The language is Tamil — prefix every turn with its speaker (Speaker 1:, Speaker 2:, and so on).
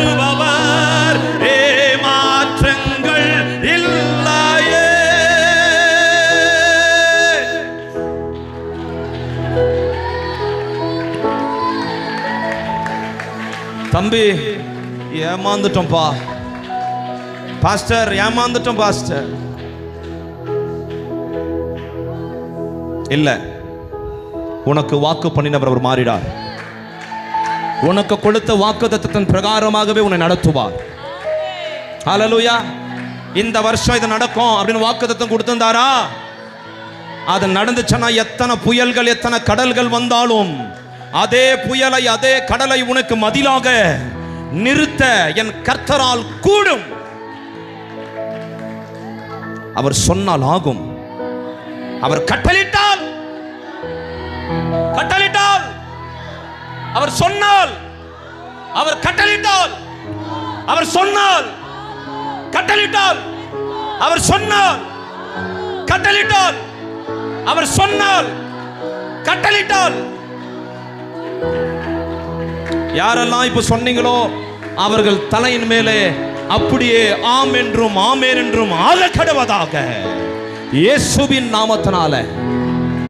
Speaker 1: வருபவர் ஏமாற்றங்கள் இல்லையே. தம்பி ஏமாந்துட்டோம்பா பாஸ்டர், ஏமாந்துட்டோம் பாஸ்டர். இல்ல, உனக்கு வாக்கு பண்ணினவர் அவர் மாறிடார். உனக்கு கொடுத்த வாக்குத்தத்தத்தின் பிரகாரமாகவே உன்னை நடத்துவார். ஹல்லேலூயா. இந்த வருஷம் இது நடக்கும் அப்படின்னு வாக்குத்தத்தம் கொடுத்திருந்தாரா? அது நடந்துச்சுன்னா எத்தனை புயல்கள் எத்தனை கடல்கள் வந்தாலும் அதே புயலை அதே கடலை உனக்கு மதிலாக நிறுத்த என் கர்த்தரால் கூடும். அவர் சொன்னால் ஆகும். அவர் கட்டளிட்டால் அவர் சொன்னால், அவர் கட்டளிட்டால், அவர் சொன்னால், கட்டளிட்டால், அவர் சொன்னால், கட்டளிட்டால், அவர் சொன்னால், கட்டளிட்டால். யாரெல்லாம் இப்ப சொன்னீங்களோ அவர்கள் தலையின் மேலே அப்படியே ஆம் என்றும் ஆமேன் என்றும் ஆக கடவதாக இயேசுவின் நாமத்தினால.